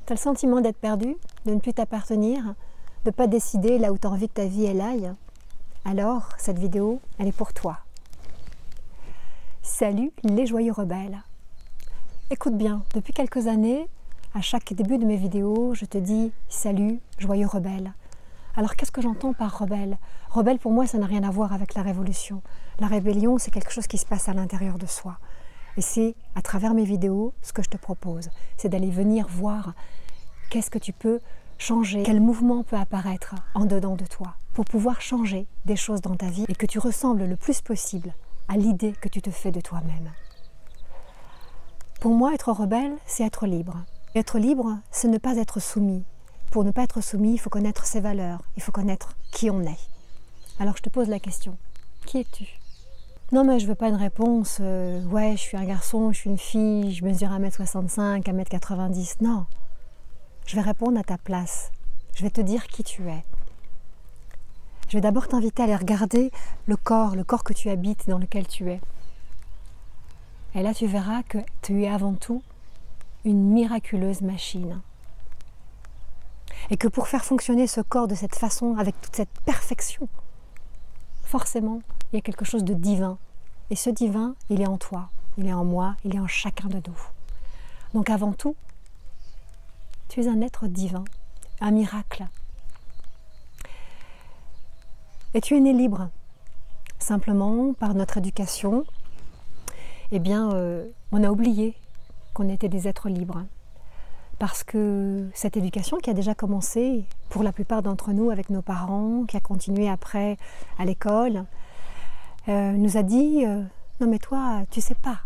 Tu as le sentiment d'être perdu, de ne plus t'appartenir, de ne pas décider là où tu as envie que ta vie elle aille? Alors, cette vidéo, elle est pour toi. Salut les joyeux rebelles. Écoute bien, depuis quelques années, à chaque début de mes vidéos, je te dis « Salut, joyeux rebelle ». Alors qu'est-ce que j'entends par rebelle? Rebelle pour moi, ça n'a rien à voir avec la révolution. La rébellion, c'est quelque chose qui se passe à l'intérieur de soi. Et c'est à travers mes vidéos, ce que je te propose, c'est d'aller venir voir qu'est-ce que tu peux changer, quel mouvement peut apparaître en dedans de toi pour pouvoir changer des choses dans ta vie et que tu ressembles le plus possible à l'idée que tu te fais de toi-même. Pour moi, être rebelle, c'est être libre. Être libre, c'est ne pas être soumis. Pour ne pas être soumis, il faut connaître ses valeurs, il faut connaître qui on est. Alors je te pose la question, qui es-tu? Non mais je veux pas une réponse, ouais je suis un garçon, je suis une fille, je mesure 1m65, 1m90, non. Je vais répondre à ta place, je vais te dire qui tu es. Je vais d'abord t'inviter à aller regarder le corps que tu habites, dans lequel tu es. Et là tu verras que tu es avant tout une miraculeuse machine. Et que pour faire fonctionner ce corps de cette façon, avec toute cette perfection, forcément, il y a quelque chose de divin. Et ce divin, il est en toi, il est en moi, il est en chacun de nous. Donc avant tout, tu es un être divin, un miracle. Et tu es né libre. Simplement, par notre éducation, eh bien, on a oublié qu'on était des êtres libres. Parce que cette éducation qui a déjà commencé, pour la plupart d'entre nous, avec nos parents, qui a continué après à l'école, nous a dit non mais toi, tu sais pas.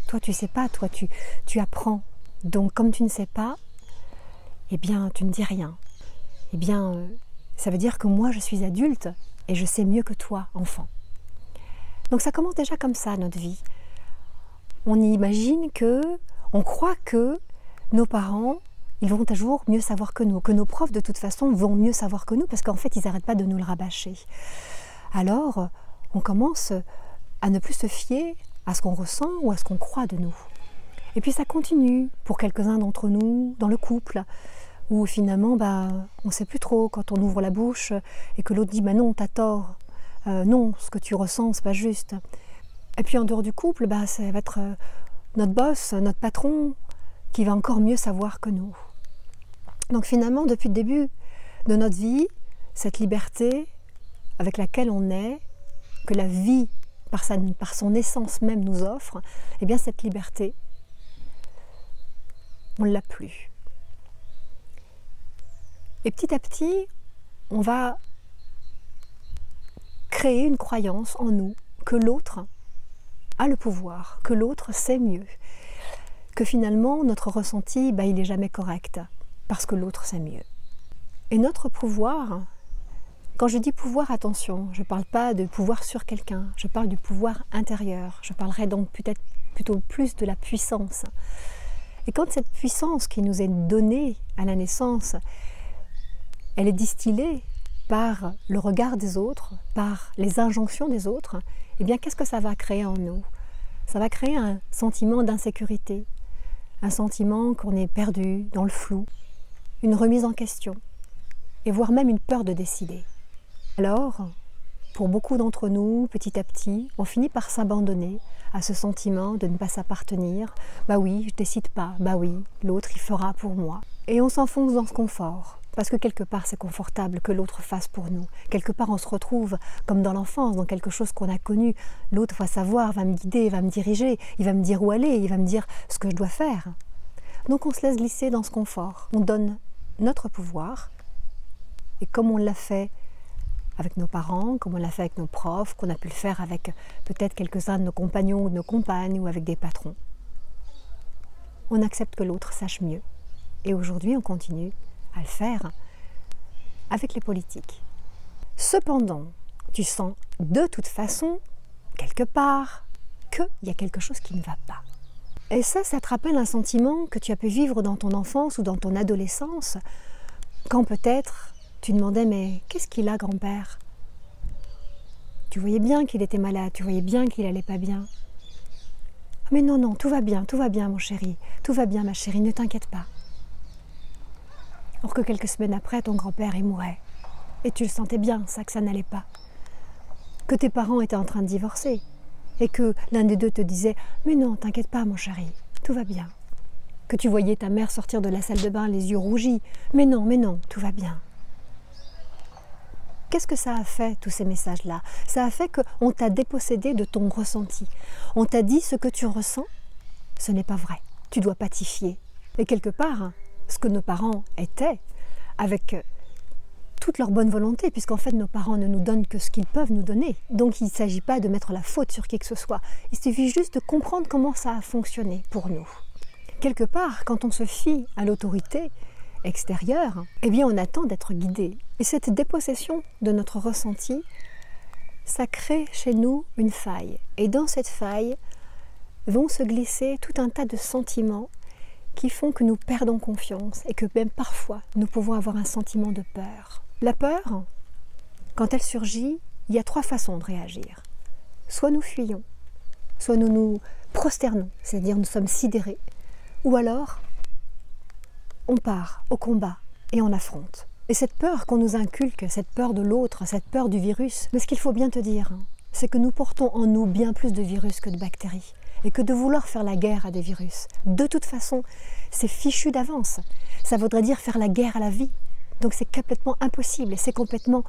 Toi, tu sais pas, toi, tu apprends. Donc, comme tu ne sais pas, eh bien, tu ne dis rien. Eh bien, ça veut dire que moi, je suis adulte et je sais mieux que toi, enfant. Donc, ça commence déjà comme ça, notre vie. On imagine on croit que nos parents, ils vont toujours mieux savoir que nous, que nos profs de toute façon vont mieux savoir que nous, parce qu'en fait, ils n'arrêtent pas de nous le rabâcher. Alors, on commence à ne plus se fier à ce qu'on ressent ou à ce qu'on croit de nous. Et puis ça continue pour quelques-uns d'entre nous, dans le couple, où finalement, on ne sait plus trop quand on ouvre la bouche et que l'autre dit non, t'as tort, non, ce que tu ressens, c'est pas juste. Et puis en dehors du couple, ça va être notre boss, notre patron, qui va encore mieux savoir que nous. Donc finalement, depuis le début de notre vie, cette liberté avec laquelle on est, que la vie, par son essence même, nous offre, eh bien cette liberté, on ne l'a plus. Et petit à petit, on va créer une croyance en nous que l'autre a le pouvoir, que l'autre sait mieux, que finalement notre ressenti, il n'est jamais correct, parce que l'autre sait mieux. Et notre pouvoir, quand je dis pouvoir, attention, je ne parle pas de pouvoir sur quelqu'un, je parle du pouvoir intérieur, je parlerai donc peut-être plutôt plus de la puissance. Et quand cette puissance qui nous est donnée à la naissance, elle est distillée par le regard des autres, par les injonctions des autres, eh bien qu'est-ce que ça va créer en nous? Ça va créer un sentiment d'insécurité, un sentiment qu'on est perdu dans le flou, une remise en question, et voire même une peur de décider. Alors, pour beaucoup d'entre nous, petit à petit, on finit par s'abandonner à ce sentiment de ne pas s'appartenir. Bah oui, je décide pas, bah oui, l'autre il fera pour moi. Et on s'enfonce dans ce confort, parce que quelque part c'est confortable que l'autre fasse pour nous. Quelque part on se retrouve comme dans l'enfance, dans quelque chose qu'on a connu. L'autre va savoir, va me guider, va me diriger, il va me dire où aller, il va me dire ce que je dois faire. Donc on se laisse glisser dans ce confort. On donne notre pouvoir, et comme on l'a fait avec nos parents, comme on l'a fait avec nos profs, qu'on a pu le faire avec peut-être quelques-uns de nos compagnons ou de nos compagnes ou avec des patrons. On accepte que l'autre sache mieux. Et aujourd'hui, on continue à le faire avec les politiques. Cependant, tu sens de toute façon, quelque part, qu'il y a quelque chose qui ne va pas. Et ça te rappelle un sentiment que tu as pu vivre dans ton enfance ou dans ton adolescence, quand peut-être tu demandais « mais qu'est-ce qu'il a, grand-père » Tu voyais bien qu'il était malade, tu voyais bien qu'il allait pas bien. Mais non, non, tout va bien mon chéri, tout va bien ma chérie, ne t'inquiète pas. Or que quelques semaines après, ton grand-père, il mourait. Et tu le sentais bien, ça, que ça n'allait pas. Que tes parents étaient en train de divorcer. Et que l'un des deux te disait « Mais non, t'inquiète pas mon chéri, tout va bien. » Que tu voyais ta mère sortir de la salle de bain les yeux rougis. « Mais non, tout va bien. » Qu'est-ce que ça a fait, tous ces messages-là? Ça a fait qu'on t'a dépossédé de ton ressenti. On t'a dit ce que tu ressens, ce n'est pas vrai. Tu dois pas t'y fier. Et quelque part, ce que nos parents étaient, avec toute leur bonne volonté, puisqu'en fait nos parents ne nous donnent que ce qu'ils peuvent nous donner. Donc il ne s'agit pas de mettre la faute sur qui que ce soit. Il suffit juste de comprendre comment ça a fonctionné pour nous. Quelque part, quand on se fie à l'autorité extérieure, eh bien on attend d'être guidé. Et cette dépossession de notre ressenti, ça crée chez nous une faille. Et dans cette faille vont se glisser tout un tas de sentiments qui font que nous perdons confiance et que même parfois nous pouvons avoir un sentiment de peur. La peur, quand elle surgit, il y a 3 façons de réagir. Soit nous fuyons, soit nous nous prosternons, c'est-à-dire nous sommes sidérés, ou alors on part au combat et on affronte. Et cette peur qu'on nous inculque, cette peur de l'autre, cette peur du virus, mais ce qu'il faut bien te dire, c'est que nous portons en nous bien plus de virus que de bactéries. Et que de vouloir faire la guerre à des virus, de toute façon, c'est fichu d'avance. Ça voudrait dire faire la guerre à la vie. Donc c'est complètement impossible et c'est complètement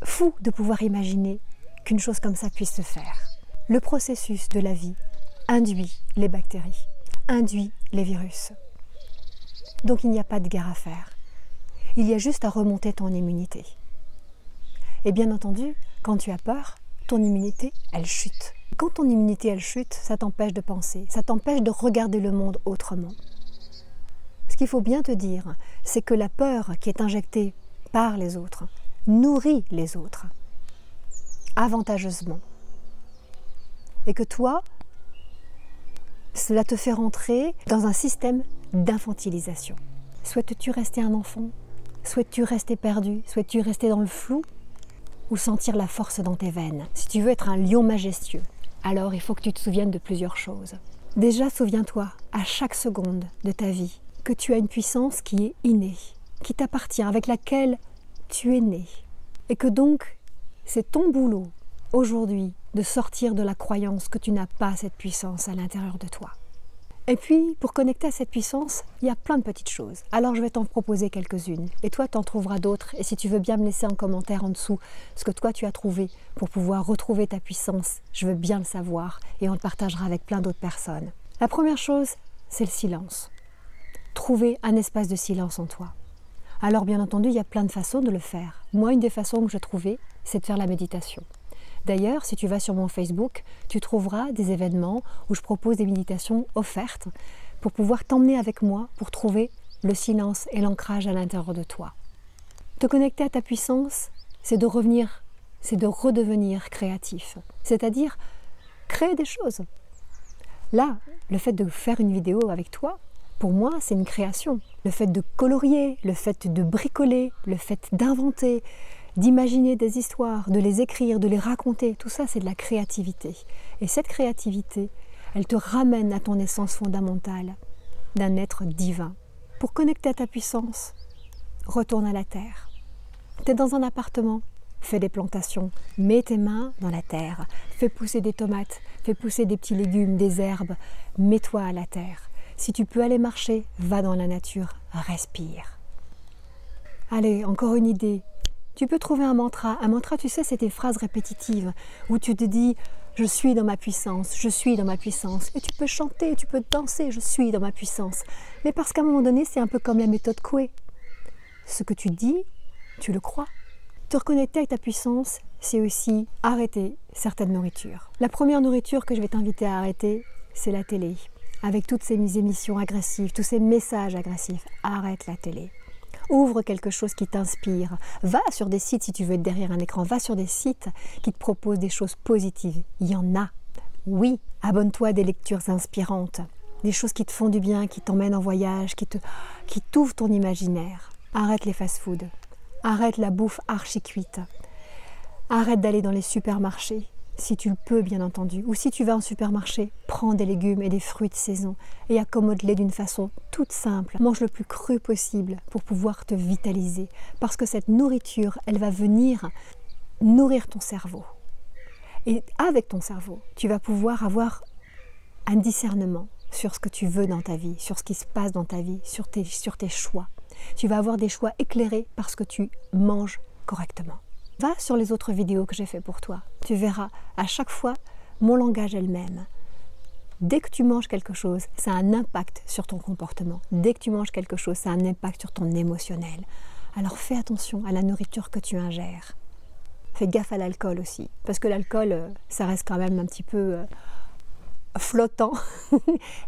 fou de pouvoir imaginer qu'une chose comme ça puisse se faire. Le processus de la vie induit les bactéries, induit les virus. Donc il n'y a pas de guerre à faire. Il y a juste à remonter ton immunité. Et bien entendu, quand tu as peur, ton immunité, elle chute. Quand ton immunité, elle chute, ça t'empêche de penser, ça t'empêche de regarder le monde autrement. Ce qu'il faut bien te dire, c'est que la peur qui est injectée par les autres nourrit les autres, avantageusement. Et que toi, cela te fait rentrer dans un système d'infantilisation. Souhaites-tu rester un enfant? Souhaites-tu rester perdu? Souhaites-tu rester dans le flou? Ou sentir la force dans tes veines? Si tu veux être un lion majestueux, alors il faut que tu te souviennes de plusieurs choses. Déjà, souviens-toi, à chaque seconde de ta vie, que tu as une puissance qui est innée, qui t'appartient, avec laquelle tu es né. Et que donc, c'est ton boulot, aujourd'hui, de sortir de la croyance que tu n'as pas cette puissance à l'intérieur de toi. Et puis, pour connecter à cette puissance, il y a plein de petites choses. Alors je vais t'en proposer quelques-unes. Et toi, t'en trouveras d'autres. Et si tu veux bien me laisser en commentaire en dessous ce que toi tu as trouvé pour pouvoir retrouver ta puissance, je veux bien le savoir. Et on le partagera avec plein d'autres personnes. La première chose, c'est le silence. Trouver un espace de silence en toi. Alors bien entendu, il y a plein de façons de le faire. Moi, une des façons que je trouvais, c'est de faire la méditation. D'ailleurs, si tu vas sur mon Facebook, tu trouveras des événements où je propose des méditations offertes pour pouvoir t'emmener avec moi pour trouver le silence et l'ancrage à l'intérieur de toi. Te connecter à ta puissance, c'est de redevenir créatif. C'est-à-dire créer des choses. Là, le fait de faire une vidéo avec toi, pour moi, c'est une création. Le fait de colorier, le fait de bricoler, le fait d'inventer, d'imaginer des histoires, de les écrire, de les raconter, tout ça c'est de la créativité. Et cette créativité, elle te ramène à ton essence fondamentale d'un être divin. Pour connecter à ta puissance, retourne à la terre. Tu es dans un appartement, fais des plantations, mets tes mains dans la terre, fais pousser des tomates, fais pousser des petits légumes, des herbes, mets-toi à la terre. Si tu peux aller marcher, va dans la nature, respire. Allez, encore une idée. Tu peux trouver un mantra. Un mantra, tu sais, c'est des phrases répétitives où tu te dis « je suis dans ma puissance, je suis dans ma puissance ». Et tu peux chanter, tu peux danser « je suis dans ma puissance ». Mais parce qu'à un moment donné, c'est un peu comme la méthode Coué. Ce que tu dis, tu le crois. Te reconnecter avec ta puissance, c'est aussi arrêter certaines nourritures. La première nourriture que je vais t'inviter à arrêter, c'est la télé. Avec toutes ces émissions agressives, tous ces messages agressifs, arrête la télé. Ouvre quelque chose qui t'inspire. Va sur des sites, si tu veux être derrière un écran, va sur des sites qui te proposent des choses positives. Il y en a. Oui, abonne-toi à des lectures inspirantes, des choses qui te font du bien, qui t'emmènent en voyage, qui t'ouvrent ton imaginaire. Arrête les fast-foods. Arrête la bouffe archi-cuite. Arrête d'aller dans les supermarchés si tu le peux bien entendu, ou si tu vas en supermarché, prends des légumes et des fruits de saison et accommode-les d'une façon toute simple. Mange le plus cru possible pour pouvoir te vitaliser, parce que cette nourriture, elle va venir nourrir ton cerveau. Et avec ton cerveau, tu vas pouvoir avoir un discernement sur ce que tu veux dans ta vie, sur ce qui se passe dans ta vie, sur tes choix. Tu vas avoir des choix éclairés parce que tu manges correctement. Va sur les autres vidéos que j'ai fait pour toi. Tu verras, à chaque fois, mon langage est le même. Dès que tu manges quelque chose, ça a un impact sur ton comportement. Dès que tu manges quelque chose, ça a un impact sur ton émotionnel. Alors fais attention à la nourriture que tu ingères. Fais gaffe à l'alcool aussi, parce que l'alcool, ça reste quand même un petit peu flottant.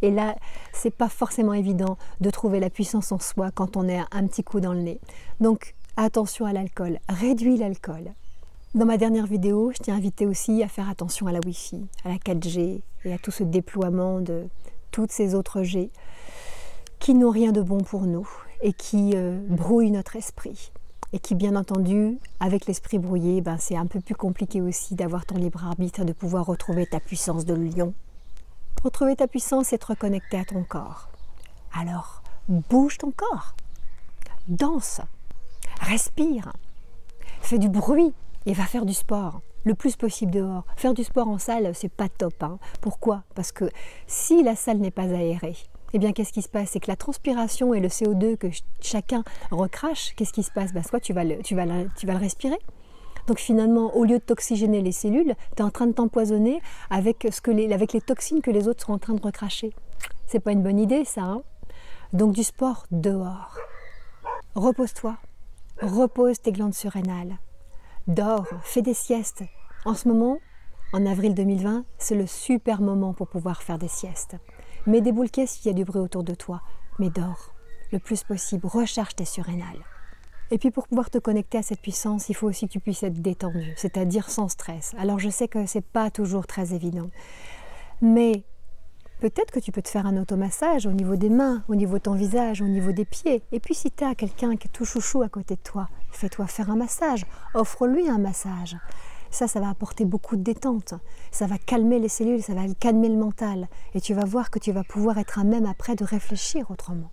Et là, c'est pas forcément évident de trouver la puissance en soi quand on est un petit coup dans le nez. Donc, attention à l'alcool, réduis l'alcool. Dans ma dernière vidéo, je t'ai invité aussi à faire attention à la Wi-Fi, à la 4G et à tout ce déploiement de toutes ces autres G qui n'ont rien de bon pour nous et qui brouillent notre esprit. Et qui, bien entendu, avec l'esprit brouillé, c'est un peu plus compliqué aussi d'avoir ton libre arbitre, de pouvoir retrouver ta puissance de lion. Retrouver ta puissance et te reconnecter à ton corps. Alors, bouge ton corps, danse, respire, fais du bruit et va faire du sport le plus possible dehors. Faire du sport en salle, c'est pas top. Pourquoi? Parce que si la salle n'est pas aérée, eh bien qu'est-ce qui se passe? C'est que la transpiration et le CO2 que chacun recrache, qu'est-ce qui se passe? Soit tu vas le respirer. Donc finalement, au lieu de t'oxygéner les cellules, tu es en train de t'empoisonner avec les toxines que les autres sont en train de recracher. C'est pas une bonne idée ça. Donc du sport dehors. Repose-toi. Repose tes glandes surrénales. Dors, fais des siestes. En ce moment, en avril 2020, c'est le super moment pour pouvoir faire des siestes. Mets des boules caisses s'il y a du bruit autour de toi, mais dors le plus possible, recharge tes surrénales. Et puis pour pouvoir te connecter à cette puissance, il faut aussi que tu puisses être détendu, c'est-à-dire sans stress. Alors je sais que ce n'est pas toujours très évident, mais peut-être que tu peux te faire un automassage au niveau des mains, au niveau de ton visage, au niveau des pieds. Et puis si tu as quelqu'un qui est tout chouchou à côté de toi, fais-toi faire un massage, offre-lui un massage. Ça va apporter beaucoup de détente, ça va calmer les cellules, ça va calmer le mental. Et tu vas voir que tu vas pouvoir être à même après de réfléchir autrement.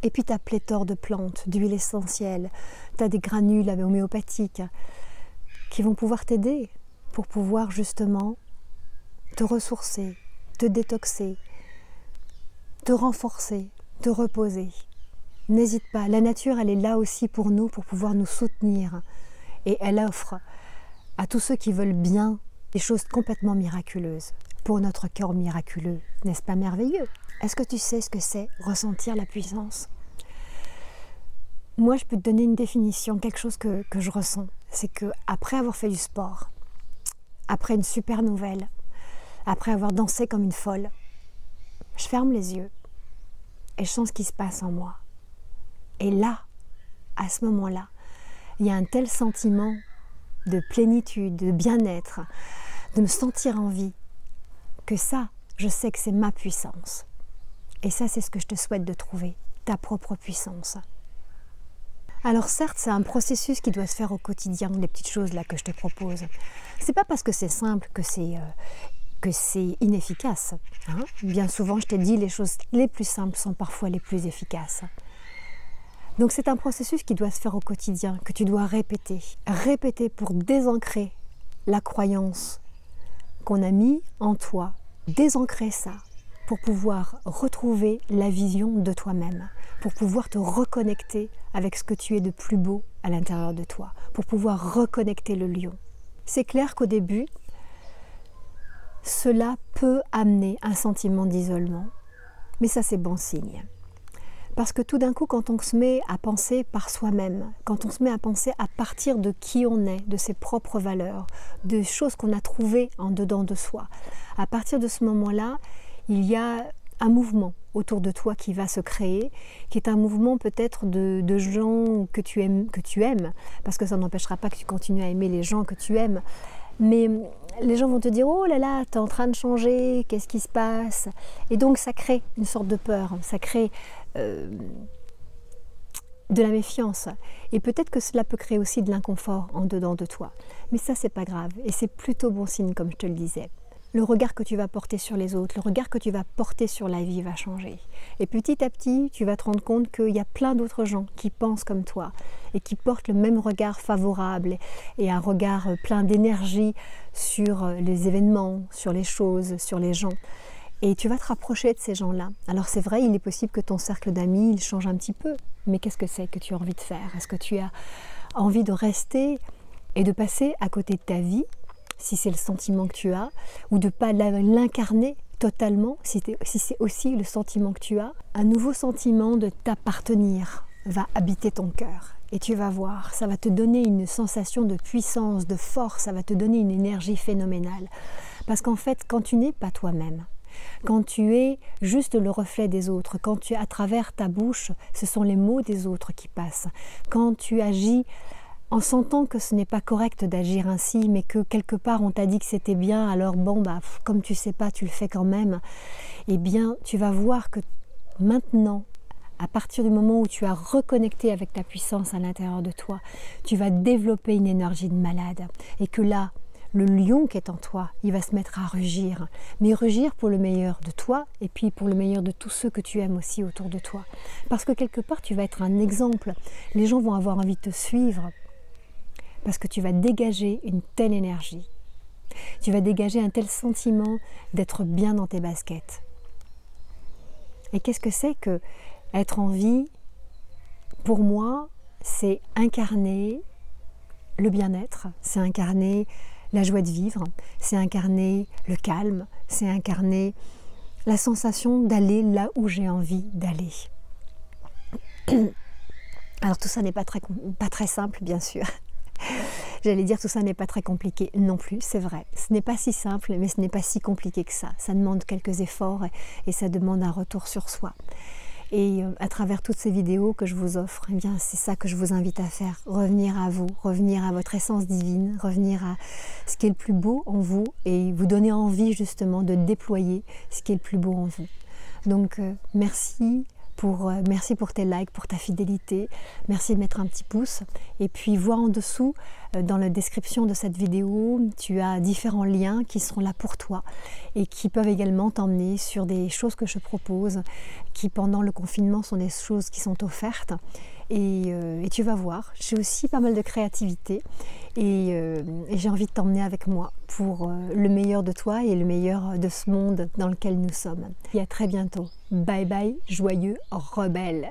Et puis tu as pléthore de plantes, d'huiles essentielles, tu as des granules homéopathiques qui vont pouvoir t'aider pour pouvoir justement te ressourcer, te détoxer, te renforcer, te reposer. N'hésite pas, la nature elle est là aussi pour nous, pour pouvoir nous soutenir. Et elle offre à tous ceux qui veulent bien des choses complètement miraculeuses pour notre cœur miraculeux. N'est-ce pas merveilleux? Est-ce que tu sais ce que c'est ressentir la puissance? Moi, je peux te donner une définition, quelque chose que je ressens. C'est qu'après avoir fait du sport, après une super nouvelle, après avoir dansé comme une folle, je ferme les yeux et je sens ce qui se passe en moi. Et là, à ce moment-là, il y a un tel sentiment de plénitude, de bien-être, de me sentir en vie, que ça, je sais que c'est ma puissance. Et ça, c'est ce que je te souhaite de trouver, ta propre puissance. Alors certes, c'est un processus qui doit se faire au quotidien, les petites choses là que je te propose. C'est pas parce que c'est simple que c'est inefficace. Bien souvent, je t'ai dit, les choses les plus simples sont parfois les plus efficaces. Donc c'est un processus qui doit se faire au quotidien, que tu dois répéter. Répéter pour désancrer la croyance qu'on a mis en toi. Désancrer ça pour pouvoir retrouver la vision de toi-même, pour pouvoir te reconnecter avec ce que tu es de plus beau à l'intérieur de toi, pour pouvoir reconnecter le lion. C'est clair qu'au début, cela peut amener un sentiment d'isolement, mais ça c'est bon signe. Parce que tout d'un coup, quand on se met à penser par soi-même, quand on se met à penser à partir de qui on est, de ses propres valeurs, de choses qu'on a trouvées en dedans de soi, à partir de ce moment-là, il y a un mouvement autour de toi qui va se créer, qui est un mouvement peut-être de gens que tu aimes, parce que ça n'empêchera pas que tu continues à aimer les gens que tu aimes, mais les gens vont te dire « Oh là là, tu es en train de changer, qu'est-ce qui se passe ?» Et donc ça crée une sorte de peur, ça crée de la méfiance. Et peut-être que cela peut créer aussi de l'inconfort en dedans de toi. Mais ça, c'est pas grave. Et c'est plutôt bon signe, comme je te le disais. Le regard que tu vas porter sur les autres, le regard que tu vas porter sur la vie va changer. Et petit à petit, tu vas te rendre compte qu'il y a plein d'autres gens qui pensent comme toi et qui portent le même regard favorable et un regard plein d'énergie sur les événements, sur les choses, sur les gens. Et tu vas te rapprocher de ces gens-là. Alors c'est vrai, il est possible que ton cercle d'amis, il change un petit peu. Mais qu'est-ce que c'est que tu as envie de faire? Est-ce que tu as envie de rester et de passer à côté de ta vie, si c'est le sentiment que tu as, ou de ne pas l'incarner totalement, si c'est aussi le sentiment que tu as? Un nouveau sentiment de t'appartenir va habiter ton cœur. Et tu vas voir, ça va te donner une sensation de puissance, de force, ça va te donner une énergie phénoménale. Parce qu'en fait, quand tu n'es pas toi-même, quand tu es juste le reflet des autres, quand tu à travers ta bouche, ce sont les mots des autres qui passent, quand tu agis en sentant que ce n'est pas correct d'agir ainsi, mais que quelque part on t'a dit que c'était bien, alors bon, comme tu sais pas, tu le fais quand même, eh bien tu vas voir que maintenant, à partir du moment où tu as reconnecté avec ta puissance à l'intérieur de toi, tu vas développer une énergie de malade, et que là, le lion qui est en toi, il va se mettre à rugir, mais rugir pour le meilleur de toi et puis pour le meilleur de tous ceux que tu aimes aussi autour de toi. Parce que quelque part, tu vas être un exemple. Les gens vont avoir envie de te suivre parce que tu vas dégager une telle énergie. Tu vas dégager un tel sentiment d'être bien dans tes baskets. Et qu'est-ce que c'est que être en vie? Pour moi, c'est incarner le bien-être, c'est incarner la joie de vivre, c'est incarner le calme, c'est incarner la sensation d'aller là où j'ai envie d'aller. Alors tout ça n'est pas très simple, bien sûr. J'allais dire tout ça n'est pas très compliqué non plus, c'est vrai. Ce n'est pas si simple, mais ce n'est pas si compliqué que ça. Ça demande quelques efforts et ça demande un retour sur soi. Et à travers toutes ces vidéos que je vous offre, eh bien, c'est ça que je vous invite à faire. Revenir à vous, revenir à votre essence divine, revenir à ce qui est le plus beau en vous et vous donner envie justement de déployer ce qui est le plus beau en vous. Donc merci pour tes likes, pour ta fidélité. Merci de mettre un petit pouce. Et puis vois en dessous, dans la description de cette vidéo, tu as différents liens qui seront là pour toi et qui peuvent également t'emmener sur des choses que je propose, qui pendant le confinement sont des choses qui sont offertes. Et tu vas voir, j'ai aussi pas mal de créativité et j'ai envie de t'emmener avec moi pour le meilleur de toi et le meilleur de ce monde dans lequel nous sommes. Et à très bientôt. Bye bye, joyeux rebelle.